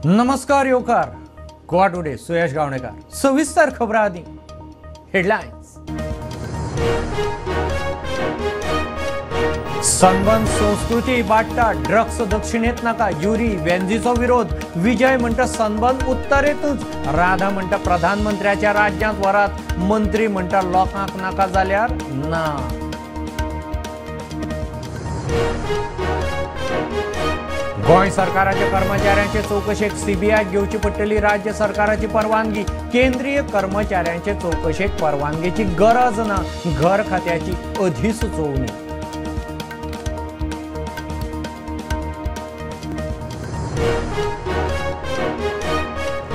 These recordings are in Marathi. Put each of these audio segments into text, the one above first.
नमस्कार योकार गोवा टुडे सुयश गावणेकर सविस्तर खबर आदी हेडलाइन्स। सनबर्न संस्कृती इबाडटा ड्रग्स दक्षिणेत नाका युरी वेंझीचो विरोध विजय म्हणटा सनबर्न उत्तरेतूच राधा म्हणटा प्रधानमंत्र्याच्या राज्यांत वरात मंत्री म्हणटा लोकांक नाका जाल्यार ना। गोंय सरकाराच्या कर्मचाऱ्यांचे चौकशेक सीबीआय घेवची पडटली राज्य सरकाराची परवानगी केंद्रीय कर्मचाऱ्यांचे चौकशेक परवानगीची गरज ना घर खात्याची अधिसुचोवणी।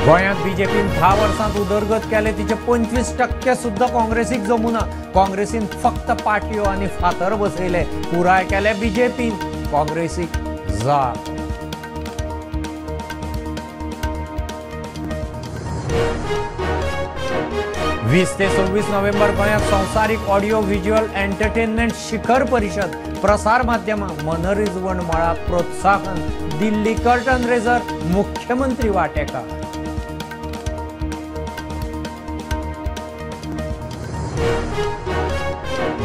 गोंयांत बीजेपीन 10 वर्सांत उदरगत केले तिचे 25% सुद्धा काँग्रेसीक जमुना। काँग्रेसीन फक्त पाटयो आनी फातर बसयले पुराय केले बीजेपीन काँग्रेसीक जाप। 20 ते 26 नोव्हेंबर गोंयांत संवसारीक ऑडिओ व्हिज्युअल एंटरटेनमेंट शिखर परिशद प्रसार माध्यमां मनरिजवण मळाक प्रोत्साहन दिल्ली कर्टन रेजर मुख्यमंत्री वांटेकार।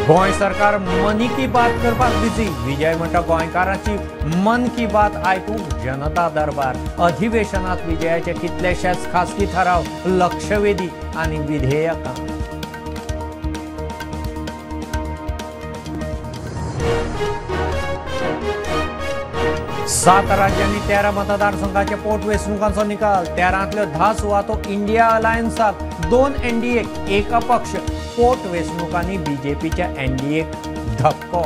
गोंय सरकार मन की बात करपाक बिजी विजय म्हणटा गोंयकारांची मन की बात आयकूंक जनता दरबार। अधिवेशनात विजयाचे कितलेशेच खासगी थाराव लक्षवेधी आनी विधेयकां। सात राज्यांनी 13 मतदारसंघाचे पोटवेंचणुकांचो निकाल 13तल्यो 10 सुवातो इंडिया अलायन्साक 2 एनडीएक एक अपक्ष पोटवेंचणुकांनी बीजेपीच्या एनडीएक धक्को।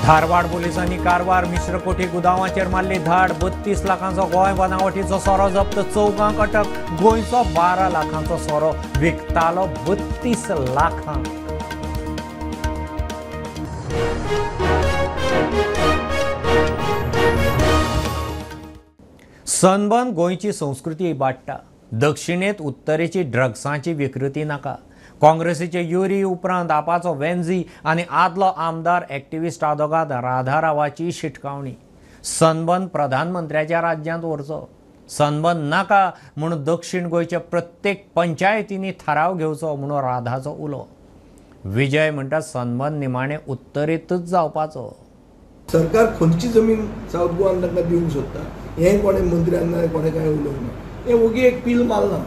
धारवाड पोलिसांनी कारवार मिश्रकोठी गुदावांचेर मारली धाड 32 लाखांचो गोंय बनावटीचो सोरो जप्त 4 अटक गोंयचो 12 लाखांचो सोरो विकतालो 32 लाखांक। सनबर्न गोंयची संस्कृती इबाडटा दक्षिणेत उत्तरेची ड्रग्सांची विकृती नाका। काँग्रेसीचे युरी उपरांत आपाचो वेंझी आनी आदलो आमदार एक्टिविस्ट आदोगाद राधा रावाची शिटकावणी। सनबर्न प्रधानमंत्र्याच्या राज्यांत व्हरचो सनबर्न नाका म्हणून दक्षिण गोंयच्या प्रत्येक पंचायतींनी थाराव घेवचो म्हणून राधाचो उलो। विजय म्हणटा सनबर्न निमाणे उत्तरेतूच जावपाचो। सरकार खंयची जमीन सावथ गोवान तांकां दिवंक सोदता हें कोणें मंत्र्यांना कोणें कांय उलोवंक ना। हें ओगी एक पील मारना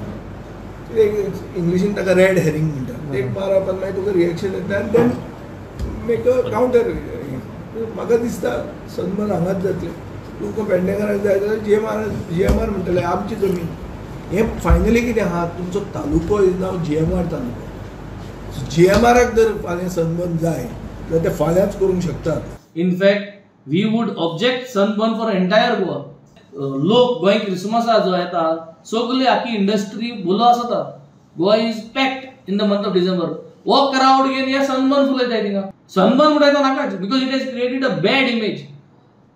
इंग्लिशीन ताका रेड हेरींग म्हणटा एक मारप आनी मागीर तुका रिएक्शन येता आनी देन मेक अ कावंटर। म्हाका दिसता सनबर्न हांगाच जातलें तुमकां पेडणेकाराक जाय जाल्यार जीएमआर म्हणटले आमची जमीन। हें फायनली कितें आहा तुमचो तालुको इज नाव जीएमआर तालुको। जीएमआराक जर फाल्यां सनबर्न जाय जाल्यार ते फाल्यांच करूंक शकतात। In fact, we would object sunburn for entire Goa. लोक गोंय क्रिसमसा जो येता सगळी आखी इंडस्ट्री बोलो आसता Goa is packed in the month of December वो क्राउड घेवन हे सनबर्न फुलयताय थिंगा सनबर्न म्हणटा नाकाच because it has created a bad image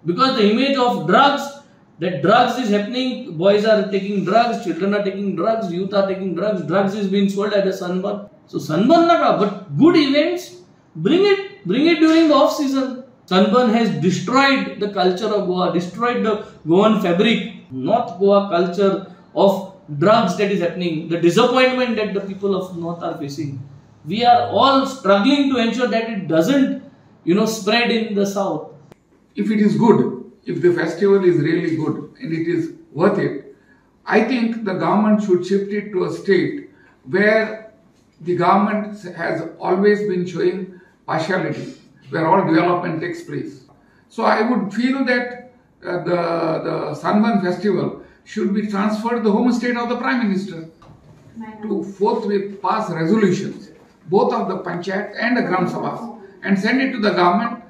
because the image of drugs that drugs is happening, boys are taking drugs, children are taking drugs, youth are taking drugs is being sold at the sunburn. So sunburn naka, but good events, bring it during the off season. Sunburn has destroyed the culture of Goa, destroyed the Goan fabric, North Goa culture of drugs that is happening, the disappointment that the people of North are facing. We are all struggling to ensure that it doesn't, spread in the South. If it is good, if the festival is really good and it is worth it, I think the government should shift it to a state where the government has always been showing partiality, where all development takes place. So I would feel that the Sunburn festival should be transferred to the home state of the Prime Minister to forthwith pass resolutions, both of the Panchayat and the Gram Sabhas, and send it to the government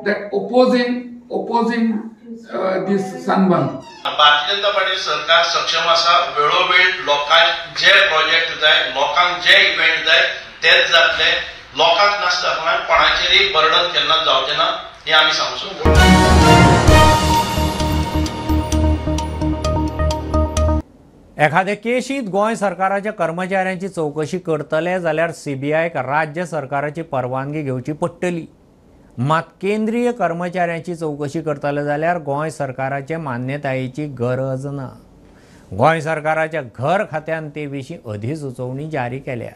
that opposing this Sunburn. Bharatiya Janata party सरकार सक्षम असा वेळोवेळ लोकांक जे प्रोजेक्ट जाय लोकांक जे इव्हेंट जाय तेच जातले लोकांक नासता कोणाचेरय बर्डन केन्ना जावचें ना हे आमी सांगूं सोदता। एखादे केशीत गोंय सरकाराच्या कर्मचाऱ्यांची चौकशी करतले जाल्यार सीबीआयक राज्य सरकाराची परवानगी घेवची पडटली। मात केंद्रीय कर्मचाऱ्यांची चौकशी करतले जाल्यार गोंय सरकाराचे मान्यतायेची गरज ना. गोंय सरकाराच्या घर खात्यान ते विशीं अधिसुचोवणी जारी केल्या.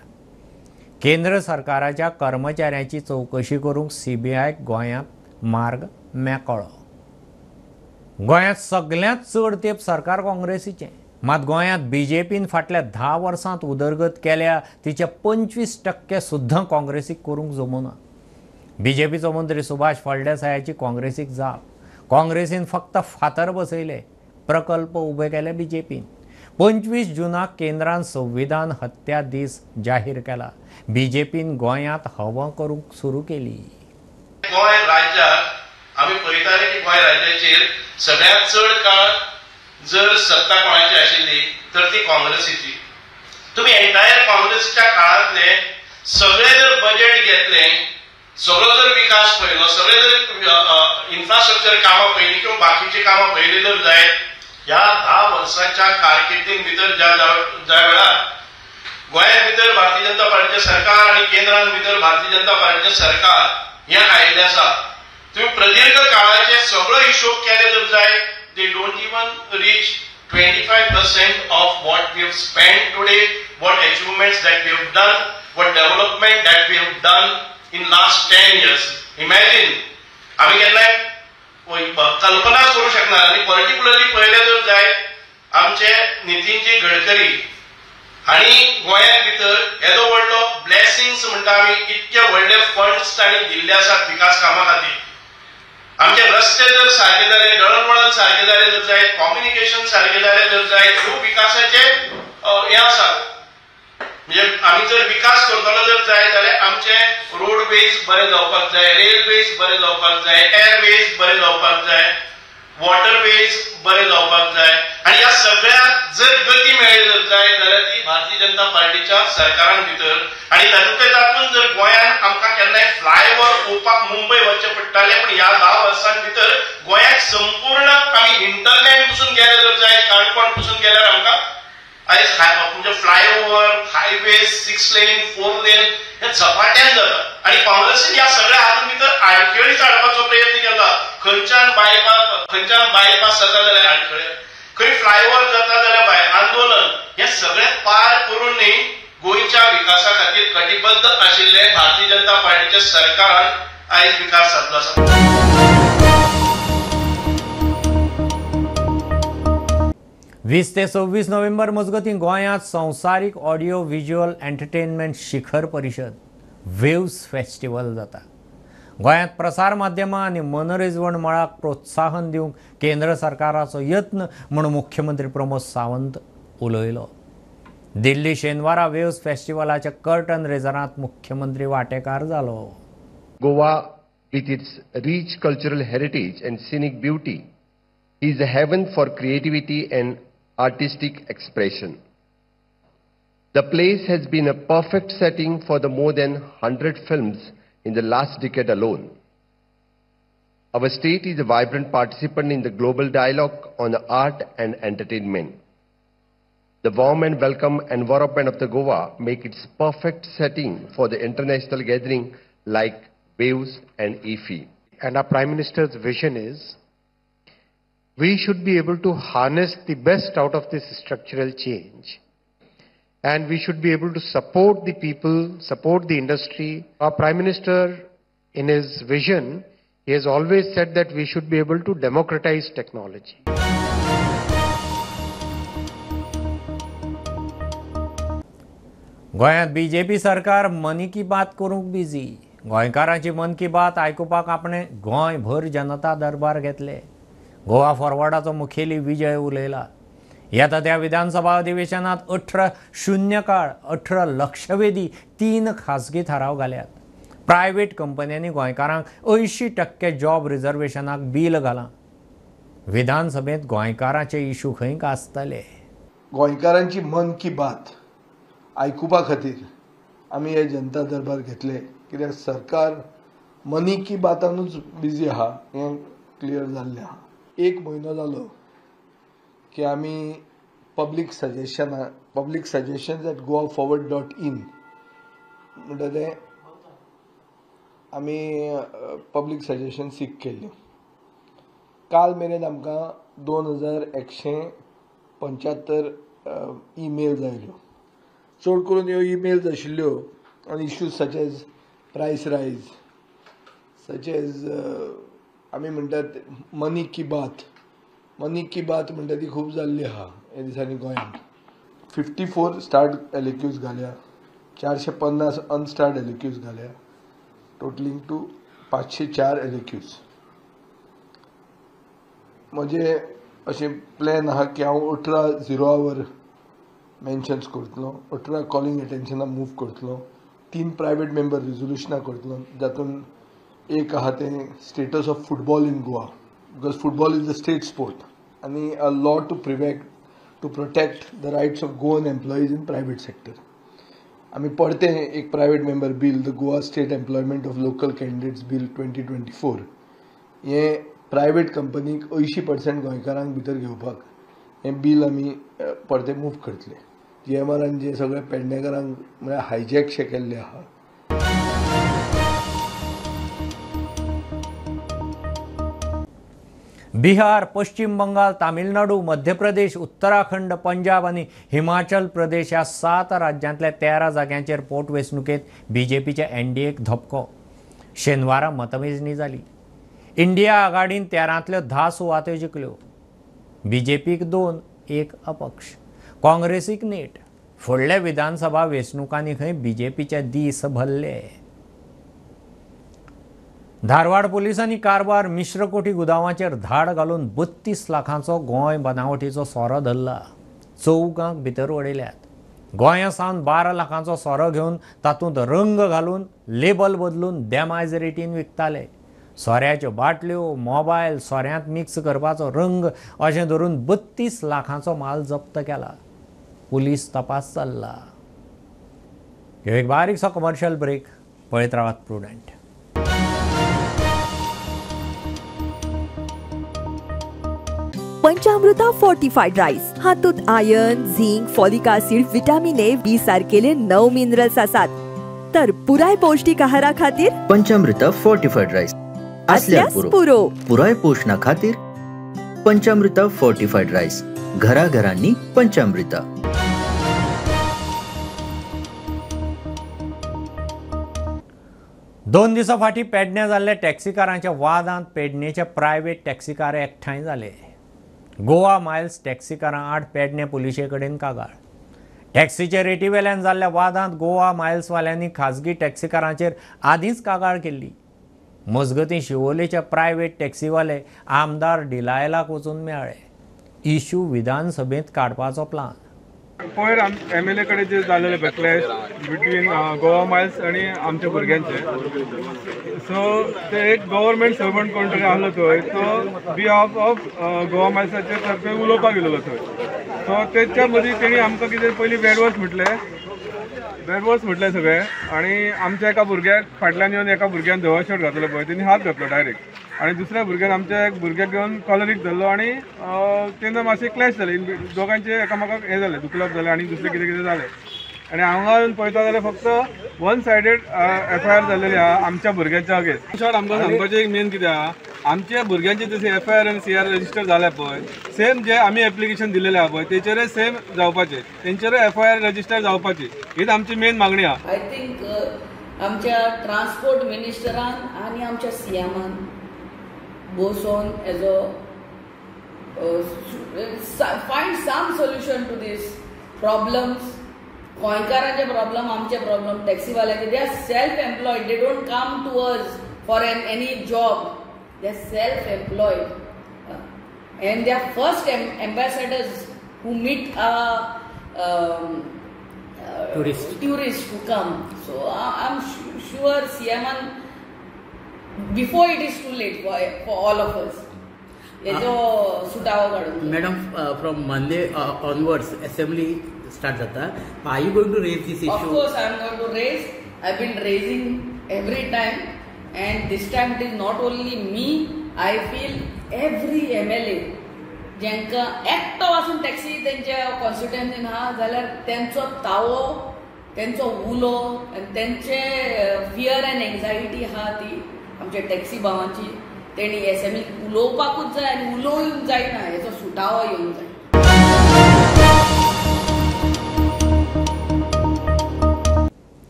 केंद्र सरकाराच्या कर्मचाऱ्यांची चौकशी करूंक CBI गोंयांत मार्ग मेकळो. गोंयांत सगळ्यांत चड तेंप सरकार काँग्रेसीचें. मात गोंयांत BJPन फाटल्या 10 वर्सांत उदरगत केल्या तिचे 25% सुद्दां काँग्रेसीक करूंक जमना. BJPचो मंत्री सुभाष फळदेसायाची काँग्रेसीक जाप. काँग्रेसीन फक्त फातर बसयले, प्रकल्प उबे केले BJPन. 25 जूनाक केंद्रान संविधान हत्या दीस जाहीर केला. BJPन गोंयांत हवा करूंक सुरू केली. गोंय राज्यात आमी पळयताले की गोंय राज्याचेर सगळ्यांत चड काळ जर सत्ता कोणाची आशिल्ली तर ती काँग्रेसीची. तुम्ही एंटायर काँग्रेसच्या काळांतले सगळे जर बजेट घेतले, सगळो जर विकास पळयलो, सगळे जर इन्फ्रास्ट्रक्चर कामां पळयली किंवा बाकीची कामां पळयली जर जायत, ह्या 10 वर्सांच्या कारकिर्दीन भितर ज्या वेळार गोंया भितर भारतीय जनता पार्टीचे सरकार आणि केंद्रान भितर भारतीय जनता पार्टीचे सरकार हे आयिल्ले आसा, तुम्ही प्रदीर्घ काळाचे सगळो हिशोब केले जर जायत, they don't even reach 25% of what we have spent today, what achievements that we have done, what development that we have done in last 10 years. Imagine, आम्ही केन्नाय कल्पना करू शकणार. आणि पर्टिक्युलरली पळयले जर जायत आमचे नितीनजी गडकरी आणि गोंया भितर येदो व्हडलो ब्लेसिंग्स म्हणटा आमी, इतके व्हडले फंड्स तांणी दिल्ले आसात विकास कामां खातीर. आमचे रस्ते जर सारखे जाले, दळणवळण सारखे जाले जर जायत, कम्युनिकेशन सारखे जाले जर जायत, खूप विकासाचे हे आसात. म्हणजे आमी जर विकास करतलो जर जाय जाल्यार आमचे रोडवेज बरे जावपाक जाय, रेल्वेज बरे जावपाक जाय, एअरवेज बरे जावपाक जाय, वॉटरवेज बरे जावपाक जाय. आणि ह्या सगळ्याक जर गती मेळ्ळी जर जाय जाल्यार ती भारतीय जनता पार्टीच्या सरकारान भितर. आणि तातूंत जर गोंयांत आमकां केन्नाय फ्लायओव्हर पळोवपाक मुंबय वचचें पडटालें, पण ह्या 10 वर्सां भितर गोंयाक संपूर्ण आमी इंटरनेट पसून गेले जर जाय, काणकोण पसून गेल्यार आमकां आयज म्हणजे फ्लायओव्हर, हायवे, 6 लेन, 4 लेन हे झपाट्यान जाता. आणि काँग्रेसीन ह्या सगळ्या हातूंत भितर आडखळी काडपाचो प्रयत्न केला. खंयच्यान बायपास जाता जाल्यार आडखळे, खंय फ्लायओव्हर जाता जाल्यार भायर आंदोलन, हे सगळे पार करून न्ही गोंयच्या विकासा खातीर कटिबद्ध आशिल्ले भारतीय जनता पार्टीच्या सरकारान आयज विकास साधलो आसा. 20 ते 26 नोव्हेंबर मजगतीं गोंयांत संवसारीक ऑडिओ व्हिज्युअल एंटरटेनमेंट शिखर परिशद वेव्स फेस्टिवल जाता. गोंयांत प्रसार माध्यमां आनी मनरिजवण मळाक प्रोत्साहन दिवंक केंद्र सरकाराचो यत्न म्हूण मुख्यमंत्री प्रमोद सावंत उलयलो. दिल्ली शेनवारा वेव्स फेस्टिवलाच्या कर्टन रेजरांत मुख्यमंत्री वांटेकार जालो. Goa, with its rich cultural heritage and scenic beauty, is a heaven for creativity and artistic expression. The place has been a perfect setting for the more than 100 films in the last decade alone. Our state is a vibrant participant in the global dialogue on art and entertainment. The warm and welcome environment of the Goa make its perfect setting for the international gathering like Waves and IFFI. And our Prime Minister's vision is we should be able to harness the best out of this structural change. And we should be able to support the people, support the industry. Our Prime Minister, in his vision, he has always said that we should be able to democratize technology. गोंयांत BJP सरकार मनी की बात करूंक बिजी. गोंयकारांची मन की बात आयकुपाक आपणे गोंयभर जनता दरबार घेतले. गोवा फॉरवर्डाचो मुखेली विजय उलयला. येता त्या विधानसभा अधिवेशनात 18 शून्यकाळ 18 लक्षवेधी 3 खासगी थाराव घाल्यात. प्रायव्हेट कंपन्यांनी गोंयकारांक 80% जॉब रिझर्वेशनाक बील घालां. विधानसभेत गोंयकारांचे इशू खंय आसतले. गोंयकारांची मन की बात आयकुपा खातीर आमी हे जनता दरबार घेतले. कित्याक सरकार मनी की बातानूच बिजी आहा हें क्लियर जाल्लें आहा. 1 म्हयनो जालो की आमी पब्लीक सजेशन्स at goaforward.in म्हणटा तें आमी पब्लीक सजेशन सीक केल्ली. काल मेरेन आमकां 2175 ईमेल्स आयल्यो. चड करून ह्यो ईमेल्स आशिल्ल्यो ऑन इश्यूज सच एज प्रायस रायज, सच एज आमी म्हणटात मनी की बात म्हणटा ती खूब जाल्ली आहा ह्या दिसांनी गोंयांत. 54 स्टार्ट एलक्यूज घाल्या, 450 अनस्टार्ट एलक्यूज घाल्या, टोटलिंग टू 504 एलक्यूज. म्हजे अशें प्लॅन आहा की हांव 18 0 आवर मेन्शन्स करतलो, 18 कॉलिंग एटेन्शनां मूव करतलो, 3 प्रायवेट मेंबर रिजोल्युशनां करतलो. जातून एक आहा तें status of football in Goa, because football is a state sport, आनी a law to protect the rights of Goan employees in private sector. आमी पडते एक private member bill, the Goa state employment of local candidates bill 2024. हें प्रायवेट कंपनीक 80% गोंयकारांक भितर घेवपाक हें बील आमी पडते मूव करतले. GMRन जे सगळे पेडणेकारांक म्हळ्यार हायजॅक शे केल्ले आहा. बिहार, पश्चिम बंगाल, तामिळनाडू, मध्य प्रदेश, उत्तराखंड, पंजाब आणि हिमाचल प्रदेश ह्या 7 राज्यांतल्या 13 जाग्यांचेर पोटवेंचणुकेंत बीजेपीच्या एनडीएक धपको. शेनवारा मतमेजणी जाली. इंडिया आघाडीन 13तल्यो 10 सुवात्यो जिखल्यो. बीजेपीक 2, एक अपक्ष. काँग्रेसीक नेट. फुडल्या विधानसभा वेंचणुकांनी खंय बीजेपीचे दीस भरले. धारवाड पुलिसांनी कारवार मिश्रकोटी गुदावांचेर धाड घालून 32 लाखांचो गोंय बनावटीचो सोरो धरला. 4 भितर उडयल्यात. गोंयासावन 12 लाखांचो सोरो घेवन तातूंत रंग घालून लेबल बदलून डेमायज रेटीन विकताले. सोऱ्याच्यो बाटल्यो, मोबायल, सोऱ्यांत मिक्स करपाचो रंग अशें धरून 32 लाखांचो माल जप्त केला. पुलीस तपास चल्ला. ह्यो एक बारीकसो कमर्शियल ब्रेक. पळयत रावात प्रुडंट. पंचामृता फोर्टिफाइड राईस हातूंत iron, zinc, folic acid, vitamin A, B सारकेले 9 मिनरल्स आसात. तर पुराय पौष्टिक आहारा खातीर पंचामृता फोर्टिफाइड राईस असल्यास पुरो. पुराय पोषणा खातीर पंचामृता फोर्टिफाइड राईस. घराघरांनी पंचामृता. दोन दिसां फाटीं पेडण्यां जाल्ल्या टॅक्सीकारांच्या वादांत पेडणेचे प्रायवेट टॅक्सीकार एकठांय जाले. गोवा मायल्स टॅक्सीकारां आड पेडणे पुलिशे कडेन कागाळ. टॅक्सीचे रेटी वेल्यान जाल्ल्या वादांत गोवा मायल्सवाल्यांनी खाजगी टॅक्सीकारांचेर आदींच कागाळ केल्ली. मजगतीं शिवोलेचे प्रायवेट टॅक्सीवाले आमदार डिलायलाक वचून मेळ्ळे. इश्यू विधानसभेंत काडपाचो प्लान. पयर MLA कडेन जे जाल्लेले बॅकलॅश बिटवीन गोवा मायल्स आनी आमच्या भुरग्यांचे, सो ते एक गव्हर्मेंट सर्वंट कोण तरी आहलो थंय, तो बिहाफ ऑफ गोवा मायल्साचे तर्फे उलोवपाक गेलोलो थंय. सो तेच्या मदीं तेणी आमकां कितें पयलीं बॅड वर्ड्स म्हटले सगळे, आनी आमच्या एका भुरग्याक फाटल्यान येवन एका भुरग्यान धवळ शर्ट घातलो पळय, तेणी हात घातलो डायरेक्ट, आनी दुसऱ्या भुरग्यान आमच्या एक भुरग्याक घेवन कॉलरीक धरलो, आनी तेन्ना मातशें क्लॅश जालें. दोगांचे एकामेकाक हें जालें, दुखलप जालें आनी दुसरें कितें कितें जालें. आनी हांगा येवन पळयता जाल्यार फक्त 1 सायडेड FIR जाल्लेली आहा आमच्या भुरग्यांच्या अगेन्स्ट. शॉर्ट आमकां सांगपाचें एक मेन कितें आहा, आमच्या भुरग्यांचे जशें FIR आनी CR रजिस्टर जाल्या पळय, सेम जे आमी एप्लिकेशन दिलेलें आहा पळय तेचेरय सेम जावपाचें, तेंचेरय FIR रजिस्टर जावपाची, हीच आमची मेन मागणी आहा. आय थिंक आमच्या ट्रान्सपोर्ट मिनिस्टरान आनी आमच्या CMान बसोन एज find some solution to these problems. गोंयकारांचे प्रॉब्लम, आमचे प्रॉब्लम, टॅक्सीवाल्यांचे. They are self employed, they don't come to us for any job. They are self-employed, and they are first ambassadors who meet tourists who come. So I'm sure CMan, before it is too late for all of us. Madam, from Monday onwards, assembly start jata. Are you going to raise this issue? Of course, I am going to raise. I've been raising every time. And this time it is not only me, I feel every MLA जेंका एकटो वाचून टॅक्सी तेंच्या कॉन्स्टिट्युएन्सीन आहा जाल्यार तेंचो तावो त्यांचो उलो आनी तेंचे फियर एंड एंग्जायटी आहा ती आमच्या टॅक्सी भावांची तेणी एसएमई उलोवपाकूच जाय आनी उलोवंक जायना हेचो सुटावो येवंक जाय.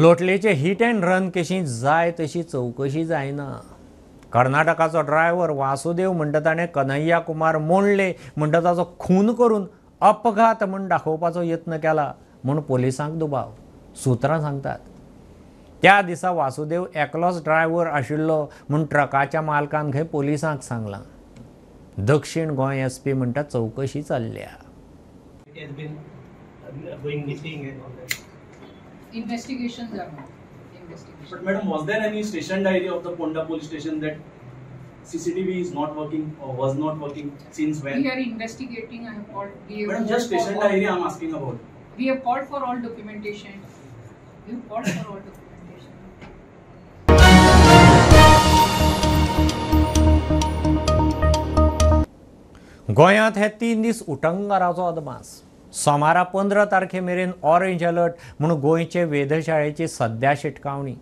लोटलेचे हिट अँड रन कशी जाय तशी चवकशी जायना. कर्नाटकाचो ड्रायव्हर वासुदेव म्हणटा ताणें कन्हैया कुमार मोंडले म्हणटा ताचो खून करून अपघात म्हूण दाखोवपाचो यत्न केला म्हूण पोलिसांक दुबाव. सुत्रां सांगतात त्या दिसा वासुदेव एकलोच ड्रायव्हर आशिल्लो म्हूण ट्रकाच्या मालकान खंय पोलिसांक सांगलां. दक्षिण गोंय एसपी म्हणटा चवकशी चल्ल्या. Investigations are not. But madam, was there any station diary of the Ponda police station that CCTV is not working or was not working since when? We are investigating. I have called. Madam, just station diary I'm asking about. We have called for all documentation. We have called for all documentation. गोंयांत हे 3 दीस उटंगाराचो अदमास. सोमारा 15 तारखे मेरेन ऑरेंज अलर्ट म्हणून गोंयचे वेधशाळेची सध्या शिटकावणी.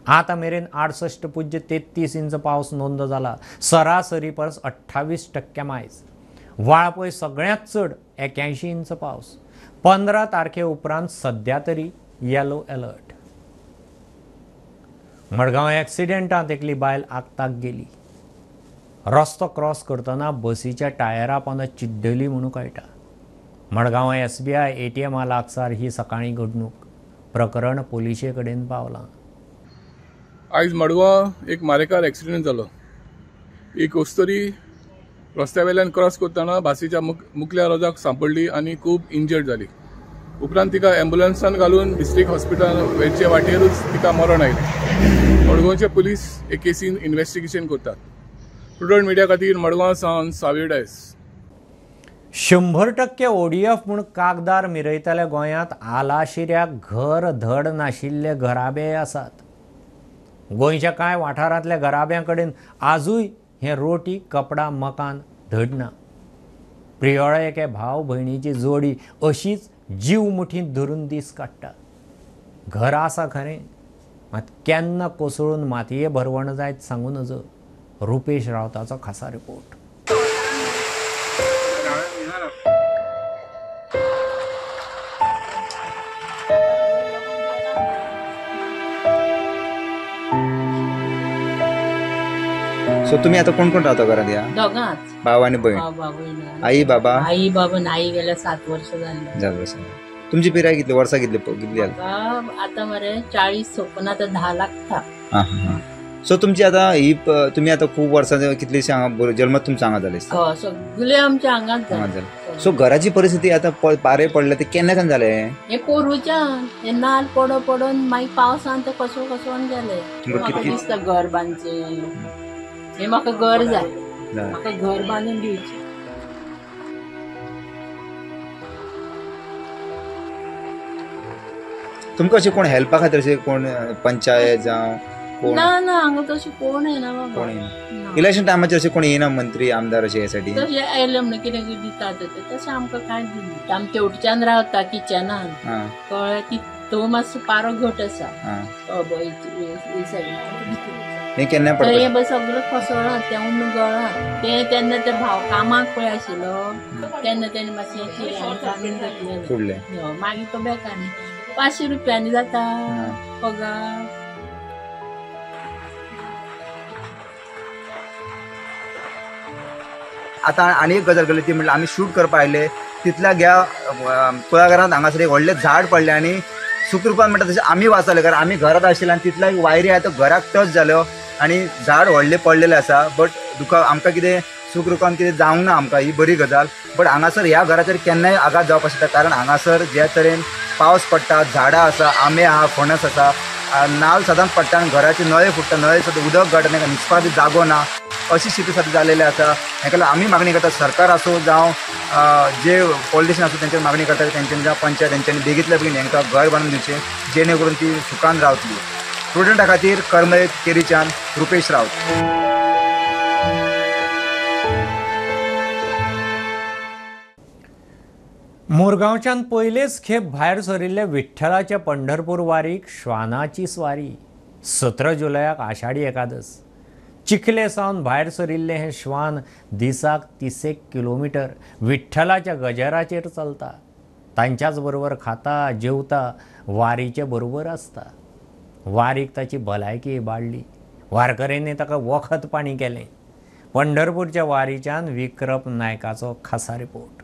आतां मेरेन 68.33 इंच पावस नोंद जाला. सरासरी परस 28% मायज. वाळपय सगळ्यांत चड 81 इंच पावस. 15 तारखे उपरांत सध्या तरी येलो अलर्ट. मडगांव एक्सिडेंटांत एकली बायल आगताक गेली. रस्तो क्रॉस करतना बसीच्या टायरा पोंदा चिड्डली म्हणून कळटा. मडगांव SBI ATM लागसार ही सकाळी घडणूक. प्रकरण पोलिशे कडेन पावलां. आयज मडगांव एक मारेकार एक्सिडेंट जालो. एक अस्तरी रस्त्या वयल्यान क्रॉस करतना बासीच्या मुखल्या रोजाक सांपडली आनी खूब इंजर्ड जाली. उपरांत तिका एम्ब्युलन्सान घालून डिस्ट्रिक्ट हॉस्पिटल वेचे वाटेरूच तिका मरण आयलें. मडगांवचे पुलीस हे केसीन इन्व्हेस्टिगेशन करतात. प्रुडंट मिडिया खातीर मडगांव सावन सावी डायस. 100% ODF म्हूण कागदार मिरयतल्या गोंयांत आलाशिऱ्याक घर धड नाशिल्ले घराबे आसात. गोंयच्या कांय वाठारांतल्या घराब्यां कडेन आजूय हे रोटी कपडा मकान धड ना. प्रियोळे एके भाव भयणीची जोडी अशीच जीव मुठींत धरून दीस काडटा. घर आसा खरें मात केन्ना कोसळून मातये भरवण जायत सांगू नज. रुपेश रावताचो खासा रिपोर्ट. सो तुम्ही आता कोण कोण राहता घरात? या दोघांच, भाव आणि बहीण. आई बाबा? आई बाबा नाही गेल्या 7 वर्ष झाली. तुमची पिराय कितली वर्सां कितली आता मरे 40 सोपून आता 10 लागता. सो तुमची आता ही तुम्ही आता खूप वर्सां कितली जन्मात तुमचा हांगा जाले? सगळे आमच्या हांगाच झाले. सो घराची परिस्थिती आता पारे पडले ते केन्नाच्यान जाले? हे पोरूच्यान हे नाल पडून मागीर पावसान ते कसोन गेले. म्हाका दिसता घर बांदचे. हे म्हाका घर जाय. म्हाका घर बांदून दिवचे. तुमकां अशें कोण हेल्पा खातीर अशें कोण पंचायत जावं कोण? ना हांगा तशें कोण येना बाबा. इलेक्शन टायमाचेर अशें कोण येना मंत्री आमदार अशें ह्यासाठी? तशें आयले म्हणून कितें दितात तशें आमकां कांय दिना. आमी तेवटच्यान रावता किचनान. कळ्ळें की तो मातसो पारो घट आसा. हे केन्ना पडटा? हे पळय सगळें कोसळ्ळां तें गळ्ळां. तेन्ना ते भाव कामाक पळय आशिल्लो तेन्ना तेणे मातशें चिऱ्यांनी काडून घेतलें. मागीर तो बेकार 500 रुपयांनी जाता पगार. आता आनी एक गजाल केली ती म्हणल्यार आमी शूट करपा आयले तितल्या घ्या कुळागरांत हांगासर एक व्हडलें झाड पडलें आनी सुखरूपान म्हणटा तशें आमी वाचले कारण आमी घरांत आशिल्ले आनी तितल्या वायरी आहा तो घराक टच जाल्यो आनी झाड व्हडलें पडलेलें आसा. बट दुखा आमकां कितें सुखरूपान कितें जावंक ना आमकां ही बरी गजाल. बट हांगासर ह्या घराचेर केन्नाय आघात जावपाक शकता कारण हांगासर ज्या तरेन पावस पडटा झाडां आसा आंबे आहा फणस आसा नाल सदांच पडटा आनी घराचे नळे फुट्टा नळे सुद्दां उदक घालता तांकां न्हिदपाक बी जागो ना अशी स्थिती सद्या जालेली आसा. हेका लागून आमी मागणी करता सरकार आसूं जावं जे पॉलिटिशियन आसूं तेंच्यानी मागणी करता तेंच्यांनी जावं पंचायत तेंच्यांनी बेगीतल्या बेगीन हेंकां घर बांदून दिवचें जेणे करून ती सुखान रावतली. स्टुडंटा खातीर करमळे केरीच्यान रुपेश रावत. मुरगांवच्यान पयलेच खेप भायर सरिल्ले विठ्ठलाच्या पंढरपूर वारीक श्वानाची स्वारी 17 जुलयाक आषाढी एकादस. चिखले सावन भायर सरिल्ले हे श्वान दिसाक 30 किलोमीटर विठ्ठलाच्या गजराचेर चलता. तांच्याच बरोबर खाता जेवता वारीचे बरोबर आसता. वारीक ताची भलायकी इबाडली. वारकऱ्यांनी ताका वखद पाणी केलें. पंढरपूरच्या वारीच्यान विक्रम नायकाचो खासा रिपोर्ट.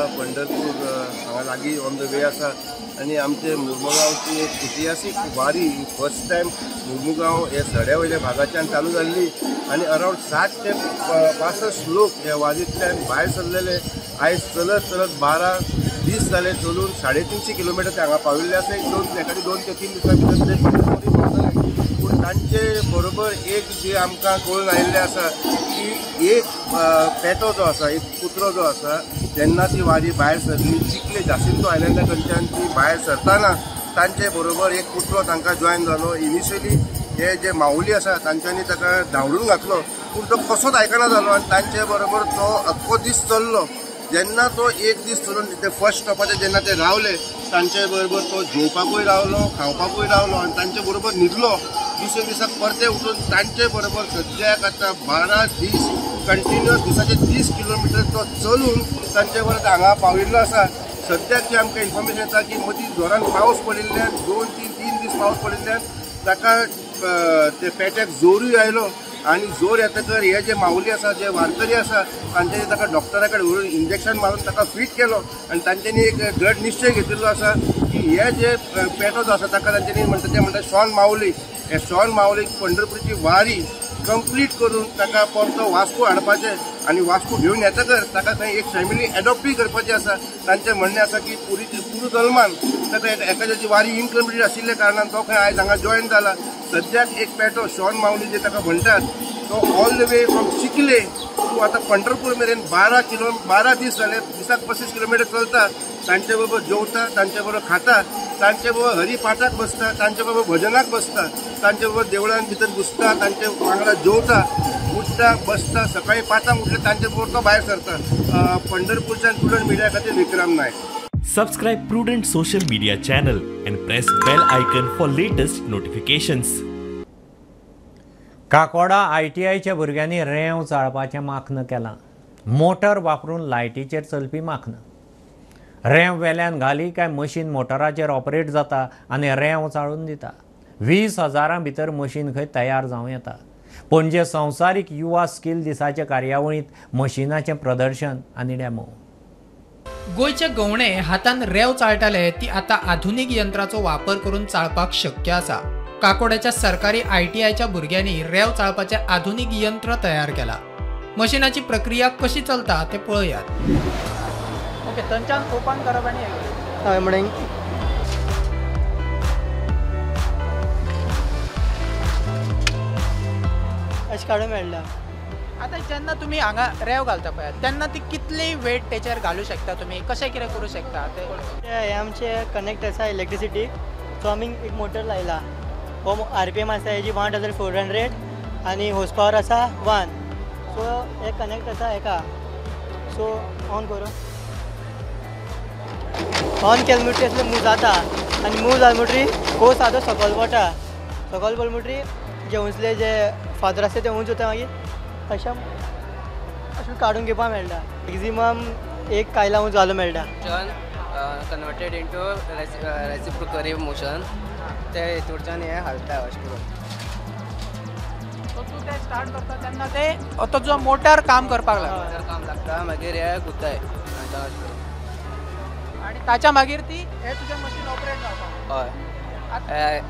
पंढरपूर हांगा लागीं ऑन द वे आसा आनी आमचे मुर्मुगांवची एक इतिहासीक वारी फर्स्ट टायम मुर्मुगांव हे सड्या वयल्या भागाच्यान चालू जाल्ली आनी अरावंड 60 ते 65 लोक ह्या वारींतल्यान भायर सरलेले. आयज चलत चलत 12 दीस जाले चलून 350 किलोमीटर ते हांगा पाविल्ले आसा. एखादी 2 ते 3 दिसां भितर ते पंढरपुरी पावतले. पूण तांचे बरोबर एक जे आमकां कळून आयिल्लें आसा की एक पेटो जो आसा, एक कुत्रो जो आसा, जेन्ना ती वारी भायर सरली चिखले जासिंतो आयलँडा कडच्यान ती भायर सरतना तांचे बरोबर एक कुत्रो तांकां जॉयन जालो. इनिशियली हे जे माऊली आसा तांच्यांनी ताका धांवडून घातलो पूण तो कसोच आयकना जालो आनी तांचे बरोबर तो अख्खो दीस चल्लो. जेन्ना तो एक दीस चलून ते फर्स्ट स्टॉपाचेर जेन्ना ते रावले तांचे बरोबर तो जेवपाकूय रावलो, खावपाकूय रावलो आनी तांचे बरोबर न्हिदलो. दुसऱ्या दिसाक परते उठून तांचे बरोबर सद्याक आतां 12 दीस कंटिन्युअस दिसाचे 30 किलोमीटर तो चलून तांचे बरोबर हांगा पाविल्लो आसा. सद्याक जी आमकां इन्फॉर्मेशन येता की मदीं जोरान पावस पडिल्ल्यान 2-3 दीस पावस पडिल्ल्यान ताका ते पेट्याक जोरूय आयलो आनी जोर येतकर हे जे माऊली आसा, जे वारकरी आसा, तांच्यांनी ताका डॉक्टरा कडेन व्हरून इंजेक्शन मारून ताका फिट केलो आनी तांच्यांनी एक दृढ निश्चय घेतिल्लो आसा की हे जे पेटो जो आसा ताका तांच्यांनी म्हणटा श्वान माऊली. हे श्वान माऊलीक पंढरपूरची वारी कंप्लीट करून ताका परतो वास्को हाडपाचें आनी वास्को घेवन येतकर ताका थंय एक फॅमिली एडॉप्टूय करपाची आसा. तांचें म्हणणें आसा की पुरू जल्मान ताका एकाची वारी इनकम्प्लीट आशिल्ल्या कारणान तो खंय आयज हांगा जॉयन जाला. सद्याक एक पेटो श्वान माऊली जे ताका म्हणटात तो all the way from Chikhale to आतां पंढरपूर मेरेन 12 दीस जाले. दिसाक 35 किलोमीटर चलता. तांचे बरोबर जेवता, तांचे बरोबर खाता, तांचे बरोबर हरिपाठाक बसता, तांचे बरोबर भजनाक बसता, तांचे बरोबर देवळान भितर घुसता, तांचे वांगडा जेवता, उठता बसता. सकाळी 5 उठले तांचे बरोबर तो भायर सरता. पंढरपूरच्यान प्रुडंट मिडिया खातीर विक्रम नायक. Subscribe Prudent social media channel and press bell icon for latest notifications. Kakoda ITIच्या भुरग्यांनी रेंव चाळपाचें माखन केलां. मोटर वापरून लायटीचेर चलपी माखन. रेंव वेल्यान घाली काय मशीन मोटराचेर ऑपरेट जाता आनी रेंव चाळून दिता. 20,000 भितर मशीन खंय तयार जावं येता. पणजे संवसारीक युवा स्किल दिसाचे कार्यावळींत मशिनाचें प्रदर्शन आनी डेमो. गोयचे गवणे हातान रेंव चाळटाले ती आतां आधुनीक यंत्राचो वापर करून चाळपाक शक्य आसा. काकोड्याच्या सरकारी ITIच्या भुरग्यांनी रेंव चाळपाचें आधुनीक यंत्र तयार केलां. मशिनाची प्रक्रिया कशी चलता ते पळयात. ओके, थंयच्यान ओपन करप आनी हय म्हणून अशें काडूंक मेळटा. आतां जेन्ना तुमी हांगा रेंव घालता पळय तेन्ना ती कितली वेट तेचेर घालूं शकता तुमी, कशें कितें करूं शकता ते आमचे कनेक्ट आसा इलेक्ट्रिसिटीक. सो आमी एक मोटर लायला. हो RPM आसा हेजी 1400 आनी हॉर्स पावर आसा 1. सो हे कनेक्ट आसा हेका. सो ऑन करूं. ऑन केले म्हणटरी असले मूव जाता आनी मूव जाले म्हणटरी हो सादो सकयल पडटा. सकयल पडले म्हणटरी जे उंचले जे फादर आसता ते उंच वता मागीर अशें काडून घेवपाक मेळटा. मॅक्झिमम एक कायला उंच घालूंक मेळटा. कन्वर्टेड इंटू रेसिप्रोकल मोशन ते हितूरच्यान हे हालता अशें करून. सो तूं ते स्टार्ट करता तेन्ना ते तुजो मोटर काम करपाक लागता मागीर हे घुताय आनी ताच्या मागीर ती हे तुजें मशीन ऑपरेट जाता. हय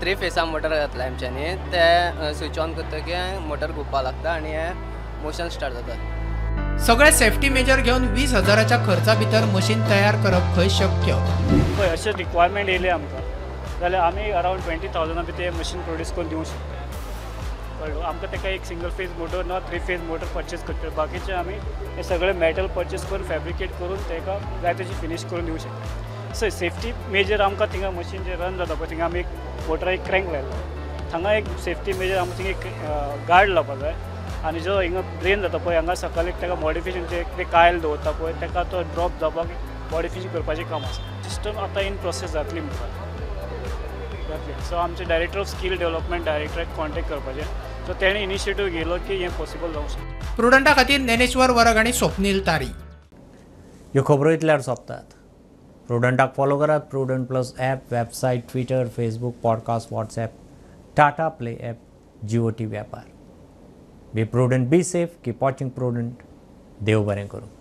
3 फेसा मोटर घातला आमच्यांनी. ते स्विच ऑन करतकीर मोटर घुवपाक लागता आनी हे मोशन स्टार्ट जाता. सगळे सेफ्टी मेजर घेवन 20,000च्या खर्चा भितर मशीन तयार करप खंय शक्य. पळय अशें रिक्वायरमेंट येयले आमकां जाल्यार आमी अरावंड 20,000 भितर मशीन प्रोड्यूस करून दिवंक शकता. कळ्ळो आमकां ताका एक सिंगल फेज मोटर ना 3 फेज मोटर परचेस करता बाकीचे आमी हे सगळे मेटल परचेस करून फॅब्रिकेट करून ताका जाय तशी फिनीश करून दिवं शकता सो सेफ्टी मेजर आमकां थिंगा मशीन जे रन जाता पळय थिंगा आमी एक मोटरा एक क्रँक लायला हांगा एक सेफ्टी मेजर आमकां थिंगा एक गार्ड लावपाक जाय आनी जो हिंगा ड्रेन जाता पळय हांगा सकयल ताका मॉडिफिकेशन जे कायल दवरता पळय ताका तो ड्रॉप जावपाक मॉडिफिकेशन करपाचें काम आसा सिस्टम आतां इन प्रोसेस जातली म्हणटा सो आमचे डायरेक्टर ऑफ स्कील डेव्हलपमेंट डायरेक्टराक कॉन्टॅक्ट करपाचें सो तेणें इनिशिएटीव घेतलो की हें पॉसिबल जावंक शकता प्रुडंटा खातीर ज्ञानेश्वर वरग आनी स्वप्नील तारी ह्यो खबरो इतल्यार सोंपतात प्रुडंटाक फॉलो करात Prudent plus app website Twitter Facebook podcast WhatsApp Tata Play app Jio टी व्यापार be Prudent be safe keep watching Prudent देव बरें करूं